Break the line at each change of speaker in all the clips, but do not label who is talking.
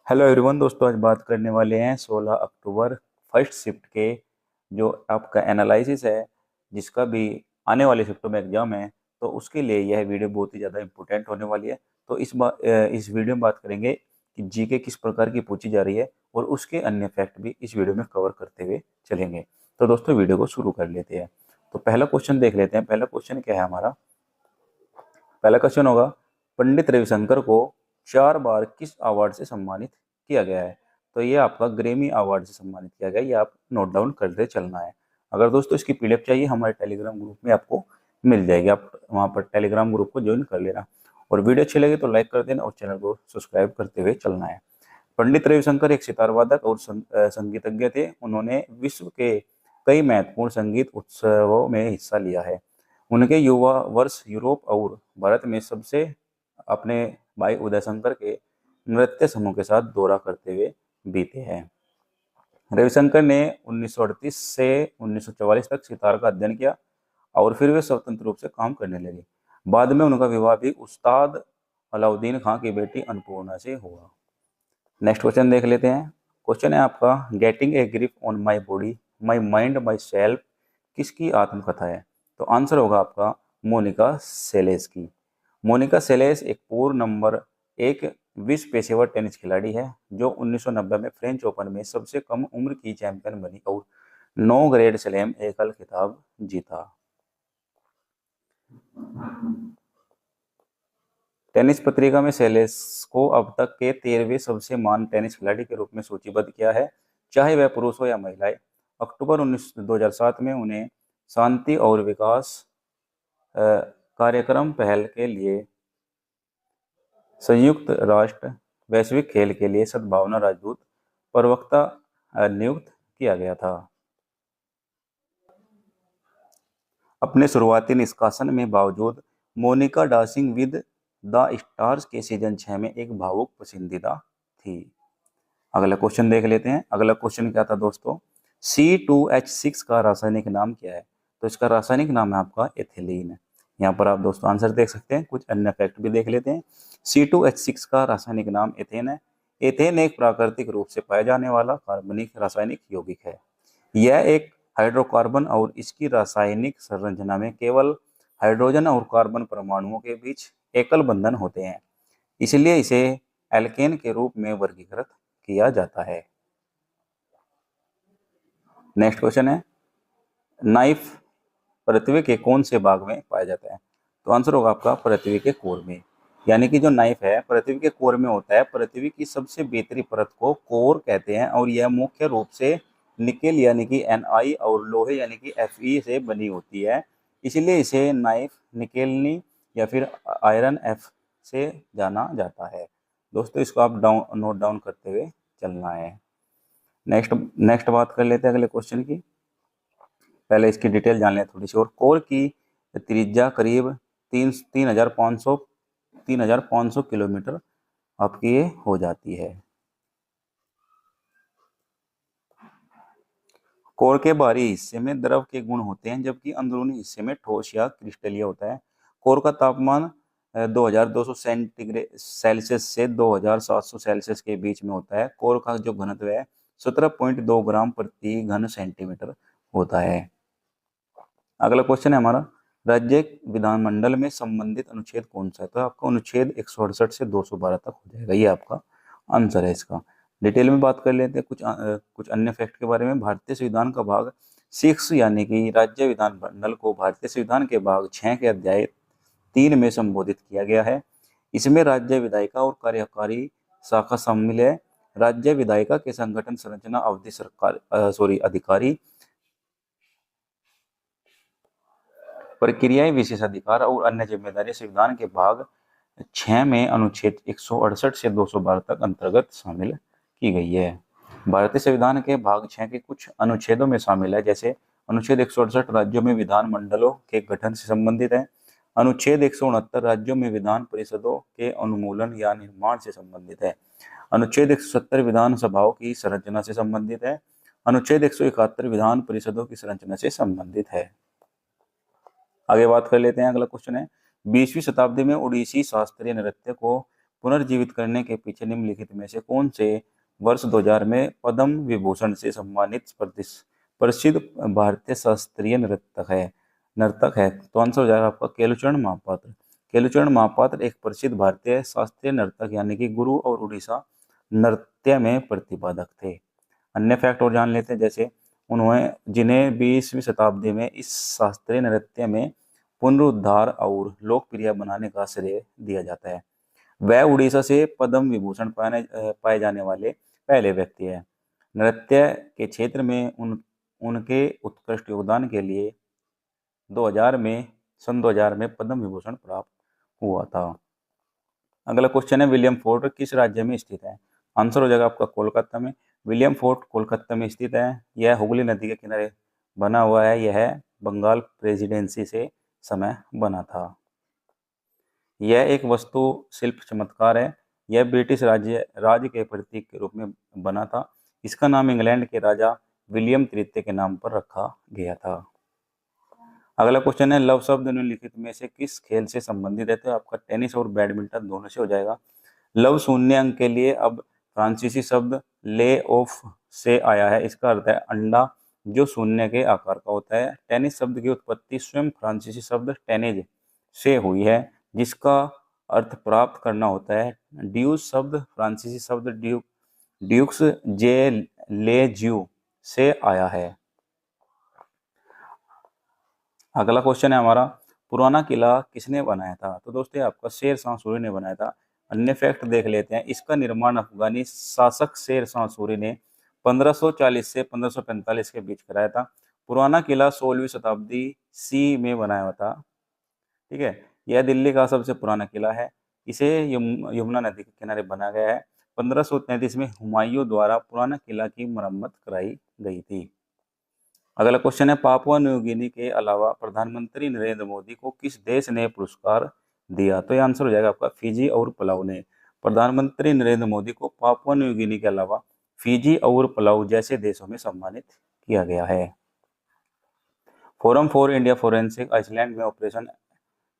Hello everyone दोस्तों, आज बात करने वाले हैं 16 अक्टूबर फर्स्ट शिफ्ट के जो आपका एनालिसिस है, जिसका भी आने वाले शिफ्टों में एग्जाम है। तो उसके लिए यह वीडियो बहुत ही ज़्यादा इंपॉर्टेंट होने वाली है। तो इस वीडियो में बात करेंगे कि जीके किस प्रकार की पूछी जा रही है और उसके अन्य फैक्ट भी इस वीडियो में कवर करते हुए चलेंगे। तो दोस्तों वीडियो को शुरू कर लेते हैं। तो पहला क्वेश्चन देख लेते हैं। पहला क्वेश्चन क्या है हमारा? पहला क्वेश्चन होगा, पंडित रविशंकर को 4 बार किस अवार्ड से सम्मानित किया गया है? तो ये आपका ग्रेमी अवार्ड से सम्मानित किया गया है। ये आप नोट डाउन करते चलना है। अगर दोस्तों इसकी पीडीएफ चाहिए, हमारे टेलीग्राम ग्रुप में आपको मिल जाएगी। आप वहाँ पर टेलीग्राम ग्रुप को ज्वाइन कर लेना। और वीडियो अच्छी लगे तो लाइक कर देना और चैनल को सब्सक्राइब करते हुए चलना है। पंडित रविशंकर एक सितार वादक और संगीतज्ञ थे। उन्होंने विश्व के कई महत्वपूर्ण संगीत उत्सवों में हिस्सा लिया है। उनके युवा वर्ष यूरोप और भारत में सबसे अपने भाई उदय शंकर के नृत्य समूह के साथ दौरा करते हुए बीते हैं। रविशंकर ने 1938 से 1944 तक सितार का अध्ययन किया और फिर वे स्वतंत्र रूप से काम करने लगे। बाद में उनका विवाह भी उस्ताद अलाउद्दीन खां की बेटी अन्नपूर्णा से हुआ। नेक्स्ट क्वेश्चन देख लेते हैं। क्वेश्चन है आपका, getting a grip on my body my mind my self किसकी आत्मकथा है? तो आंसर होगा आपका मोनिका सेलेस की। मोनिका सेलेस एक पूर्व नंबर 1 विश्व पेशेवर टेनिस खिलाड़ी है जो 1990 में फ्रेंच ओपन में सबसे कम उम्र की चैंपियन बनी और 9 ग्रेड स्लैम एकल खिताब जीता। टेनिस पत्रिका में सेलेस को अब तक के 13वें सबसे महान टेनिस खिलाड़ी के रूप में सूचीबद्ध किया है, चाहे वह पुरुष हो या महिलाएं। अक्टूबर 2007 में उन्हें शांति और विकास कार्यक्रम पहल के लिए संयुक्त राष्ट्र वैश्विक खेल के लिए सद्भावना राजदूत प्रवक्ता नियुक्त किया गया था। अपने शुरुआती निष्कासन में बावजूद Monica dancing with the stars के सीजन 6 में एक भावुक पसंदीदा थी। अगला क्वेश्चन देख लेते हैं। अगला क्वेश्चन क्या था दोस्तों? C2H6 का रासायनिक नाम क्या है? तो इसका रासायनिक नाम है आपका एथिलीन। यहाँ पर आप दोस्तों आंसर देख सकते हैं। कुछ अन्य फैक्ट भी देख लेते हैं। C2H6 का रासायनिक नाम एथेन है। एथेन एक प्राकृतिक रूप से पाया जाने वाला कार्बनिक रासायनिक यौगिक है। यह एक हाइड्रोकार्बन और इसकी रासायनिक संरचना में केवल हाइड्रोजन और कार्बन परमाणुओं के बीच एकल बंधन होते हैं, इसलिए इसे एल्केन के रूप में वर्गीकृत किया जाता है। नेक्स्ट क्वेश्चन है, नाइफ पृथ्वी के कौन से भाग में पाया जाता है? तो आंसर होगा आपका पृथ्वी के कोर में। यानी कि जो नाइफ है पृथ्वी के कोर में होता है। पृथ्वी की सबसे भीतरी परत को कोर कहते हैं और यह मुख्य रूप से निकेल यानी कि Ni और लोहे यानी कि Fe से बनी होती है, इसलिए इसे नाइफ निकेलनी या फिर आयरन एफ से जाना जाता है। दोस्तों इसको आप नोट डाउन करते हुए चलना है। नेक्स्ट बात कर लेते हैं अगले क्वेश्चन की। पहले इसकी डिटेल जान लें थोड़ी सी। और कोर की त्रिज्या करीब 3,500 किलोमीटर आपकी ये हो जाती है। कोर के बाहरी हिस्से में द्रव के गुण होते हैं, जबकि अंदरूनी हिस्से में ठोस या क्रिस्टलीय होता है। कोर का तापमान 2200 सेंटीग्रेड सेल्सियस से 2700 सेल्सियस के बीच में होता है। कोर का जो घनत्व है 17.2 ग्राम प्रति घन सेंटीमीटर होता है। अगला क्वेश्चन है हमारा, राज्य विधानमंडल में संबंधित अनुच्छेद कौन सा है? तो आपका अनुच्छेद 168 से 212 तक हो जाएगा। ये आपका आंसर है इसका। डिटेल में बात कर लेते हैं कुछ अन्य फैक्ट के बारे में। भारतीय संविधान का भाग 6 यानी कि राज्य विधानमंडल को भारतीय संविधान के भाग 6 के अध्याय 3 में संबोधित किया गया है। इसमें राज्य विधायिका और कार्यकारी शाखा शामिल है। राज्य विधायिका के संगठन संरचना अवधि अधिकारी प्रक्रियाएं विशेषाधिकार और अन्य जिम्मेदारी संविधान के भाग 6 में अनुच्छेद 168 से 212 तक अंतर्गत शामिल की गई है। भारतीय संविधान के भाग 6 के कुछ अनुच्छेदों में शामिल है, जैसे अनुच्छेद 168 राज्यों में विधानमंडलों के गठन से संबंधित है। अनुच्छेद 169 राज्यों में विधान परिषदों के अनुमूलन या निर्माण से संबंधित है। अनुच्छेद 170 विधानसभाओं की संरचना से संबंधित है। अनुच्छेद 171 विधान परिषदों की संरचना से संबंधित है। आगे बात कर लेते हैं। अगला क्वेश्चन है, 20वीं शताब्दी में ओडिसी शास्त्रीय नृत्य को पुनर्जीवित करने के पीछे निम्नलिखित में से कौन से वर्ष 2000 में पद्म विभूषण से सम्मानित प्रसिद्ध भारतीय शास्त्रीय नर्तक है? तो आंसर हो जाएगा आपका केलुचरण महापात्र। केलुचरण महापात्र एक प्रसिद्ध भारतीय शास्त्रीय नर्तक यानी कि गुरु और उड़ीसा नृत्य में प्रतिपादक थे। अन्य फैक्ट और जान लेते हैं, जैसे उन्होंने जिन्हें 20वीं शताब्दी में इस शास्त्रीय नृत्य में पुनरुद्धार और लोकप्रिय बनाने का श्रेय दिया जाता है। वह उड़ीसा से पद्म विभूषण पाए जाने वाले पहले व्यक्ति है। नृत्य के क्षेत्र में उनके उत्कृष्ट योगदान के लिए 2000 में पद्म विभूषण प्राप्त हुआ था। अगला क्वेश्चन है, विलियम फोर्ट किस राज्य में स्थित है? आंसर हो जाएगा आपका कोलकाता में। विलियम फोर्ट कोलकाता में स्थित है। यह हुगली नदी के किनारे बना हुआ है। यह बंगाल प्रेसिडेंसी से समय बना था। यह एक वस्तु शिल्प चमत्कार है। यह ब्रिटिश राज्य के प्रतीक के रूप में बना था। इसका नाम इंग्लैंड के राजा विलियम तृतीय के नाम पर रखा गया था। अगला क्वेश्चन है, लव शब्द निम्नलिखित में से किस खेल से संबंधित है? तो आपका टेनिस और बैडमिंटन दोनों से हो जाएगा। लव शून्य अंक के लिए अब फ्रांसीसी शब्द ले ऑफ से आया है। इसका अर्थ है अंडा जो शून्य के आकार का होता है। टेनिस शब्द की उत्पत्ति स्वयं फ्रांसीसी शब्द टेनिज से हुई है, जिसका अर्थ प्राप्त करना होता है। ड्यूस शब्द फ्रांसीसी शब्द ड्यूक्स जे ले ज्यू से आया है। अगला क्वेश्चन है हमारा, पुराना किला किसने बनाया था? तो दोस्तों आपका शेर शाह सूरी ने बनाया था। अन्य फैक्ट देख लेते हैं। इसका निर्माण अफगानी शासक शेर शाह सूरी ने 1540 से 1545 के बीच कराया था। पुराना किला 16वीं शताब्दी सी में बनाया हुआ था। ठीक है, यह दिल्ली का सबसे पुराना किला है। इसे यमुना नदी के किनारे बनाया गया है। 1533 में हुमायूं द्वारा पुराना किला की मरम्मत कराई गई थी। अगला क्वेश्चन है, पापुआ न्यू गिनी के अलावा प्रधानमंत्री नरेंद्र मोदी को किस देश ने पुरस्कार दिया? तो ये आंसर हो जाएगा आपका फिजी और पलाऊ ने। प्रधानमंत्री नरेंद्र मोदी को पापुआ न्यू गिनी के अलावा फिजी और पलाऊ जैसे देशों में सम्मानित किया गया है। Forum for India forensic Iceland में ऑपरेशन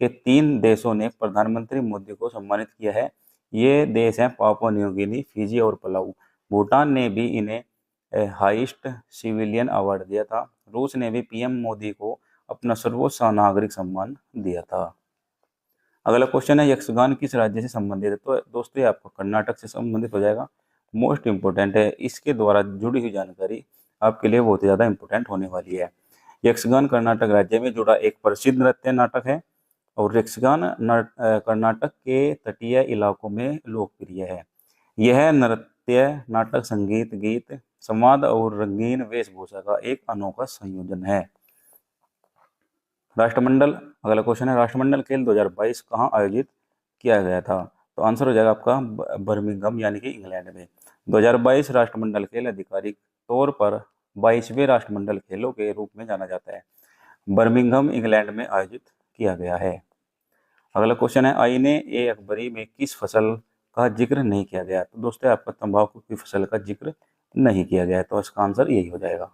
के 3 देशों ने प्रधानमंत्री मोदी को सम्मानित किया है। ये देश हैं पापुआ न्यू गिनी, फिजी और पलाऊ। भूटान ने भी इन्हें हाईएस्ट सिविलियन अवार्ड दिया था। रूस ने भी पीएम मोदी को अपना सर्वोच्च नागरिक सम्मान दिया था। अगला क्वेश्चन है, यक्षगान किस राज्य से संबंधित है? तो दोस्तों ये आपको कर्नाटक से संबंधित हो जाएगा। मोस्ट इंपोर्टेंट है, इसके द्वारा जुड़ी हुई जानकारी आपके लिए बहुत ही ज़्यादा इंपोर्टेंट होने वाली है। यक्षगान कर्नाटक राज्य में जुड़ा एक प्रसिद्ध नृत्य नाटक है और यक्षगान कर्नाटक के तटीय इलाकों में लोकप्रिय है। यह नृत्य नाटक संगीत, गीत, संवाद और रंगीन वेशभूषा का एक अनोखा संयोजन है। राष्ट्रमंडल, अगला क्वेश्चन है, राष्ट्रमंडल खेल 2022 कहाँ आयोजित किया गया था? तो आंसर हो जाएगा आपका बर्मिंघम यानी कि इंग्लैंड में। 2022 राष्ट्रमंडल खेल आधिकारिक तौर पर 22वें राष्ट्रमंडल खेलों के रूप में जाना जाता है। बर्मिंघम इंग्लैंड में आयोजित किया गया है। अगला क्वेश्चन है, आईने ए अकबरी में किस फसल का जिक्र नहीं किया गया? तो दोस्तों आपका तंबाकू की फसल का जिक्र नहीं किया गया है, तो इसका आंसर यही हो जाएगा।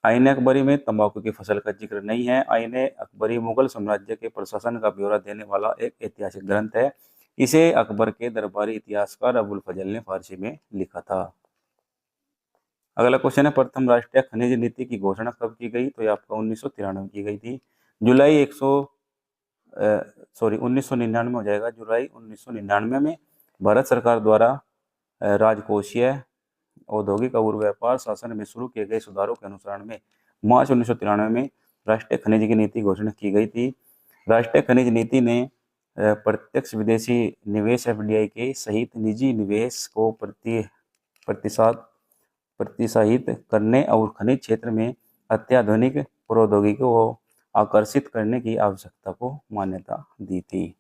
आईने अकबरी में तंबाकू की फसल का जिक्र नहीं है। आईने अकबरी मुगल साम्राज्य के प्रशासन का ब्यौरा देने वाला एक ऐतिहासिक ग्रंथ है। इसे अकबर के दरबारी इतिहासकार अबुल फजल ने फारसी में लिखा था। अगला क्वेश्चन है, प्रथम राष्ट्रीय खनिज नीति की घोषणा कब की गई? तो ये आपका 1993 की गई थी। 1999 हो जाएगा। जुलाई 1999 में भारत सरकार द्वारा राजकोषीय, औद्योगिक और व्यापार शासन में शुरू किए गए सुधारों के अनुसरण में मार्च 1993 में राष्ट्रीय खनिज की नीति घोषणा की गई थी। राष्ट्रीय खनिज नीति ने प्रत्यक्ष विदेशी निवेश एफडीआई के सहित निजी निवेश को प्रोत्साहित करने और खनिज क्षेत्र में अत्याधुनिक प्रौद्योगिकी को आकर्षित करने की आवश्यकता को मान्यता दी थी।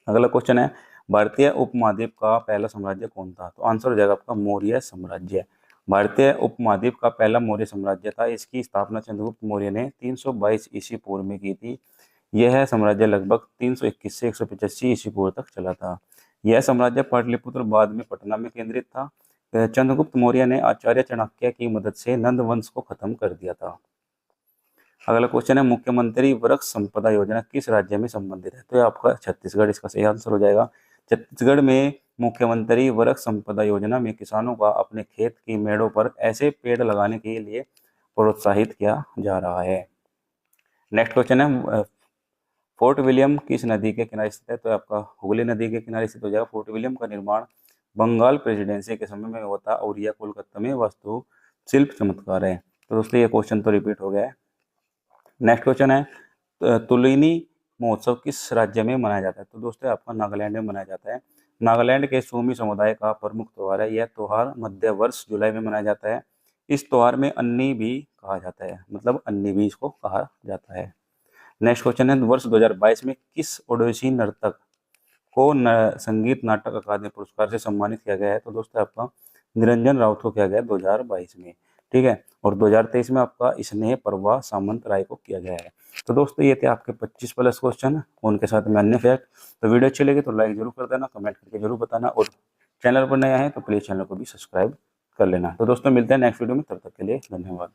अगला क्वेश्चन है, भारतीय उपमहाद्वीप का पहला साम्राज्य कौन था? तो आंसर हो जाएगा आपका मौर्य साम्राज्य। भारतीय उपमहाद्वीप का पहला मौर्य साम्राज्य था। इसकी स्थापना चंद्रगुप्त मौर्य ने 322 ईस्वी पूर्व में की थी। यह साम्राज्य लगभग 321 से 185 ईस्वी पूर्व तक चला था। यह साम्राज्य पाटलिपुत्र बाद में पटना में केंद्रित था। चंद्रगुप्त मौर्य ने आचार्य चाणक्य की मदद से नंद वंश को खत्म कर दिया था। अगला क्वेश्चन है मुख्यमंत्री वृक्ष संपदा योजना किस राज्य में संबंधित है? तो ये आपका छत्तीसगढ़ इसका सही आंसर हो जाएगा। छत्तीसगढ़ में मुख्यमंत्री वृक्ष संपदा योजना में किसानों का अपने खेत की मेड़ों पर ऐसे पेड़ लगाने के लिए प्रोत्साहित किया जा रहा है। नेक्स्ट क्वेश्चन है फोर्ट विलियम किस नदी के किनारे स्थित है? तो आपका हुगली नदी के किनारे स्थित हो जाएगा। फोर्ट विलियम का निर्माण बंगाल प्रेसिडेंसी के समय में हुआ था और यह कोलकाता में वास्तु शिल्प चमत्कार है। तो दोस्तों ये क्वेश्चन तो रिपीट हो गया है। नेक्स्ट क्वेश्चन है तुलिनी महोत्सव किस राज्य में मनाया जाता है? तो दोस्तों आपका नागालैंड में मनाया जाता है। नागालैंड के सूमी समुदाय का प्रमुख त्यौहार है। यह त्यौहार मध्य वर्ष जुलाई में मनाया जाता है। इस त्यौहार में अन्नी भी कहा जाता है, मतलब अन्नी भी इसको कहा जाता है। नेक्स्ट क्वेश्चन है वर्ष 2022 में किस ओडिसी नर्तक को संगीत नाटक अकादमी पुरस्कार से सम्मानित किया गया है? तो दोस्तों आपका निरंजन राउत को किया गया 2022 में, ठीक है। और 2023 में आपका स्नेह प्रभा सामंत राय को किया गया है। तो दोस्तों ये थे आपके 25 प्लस क्वेश्चन, उनके साथ में अन्य फैक्ट। तो वीडियो अच्छी लगी तो लाइक जरूर कर देना, कमेंट करके जरूर बताना, और चैनल पर नया है तो प्लीज़ चैनल को भी सब्सक्राइब कर लेना। तो दोस्तों मिलते हैं नेक्स्ट वीडियो में, तब तक के लिए धन्यवाद।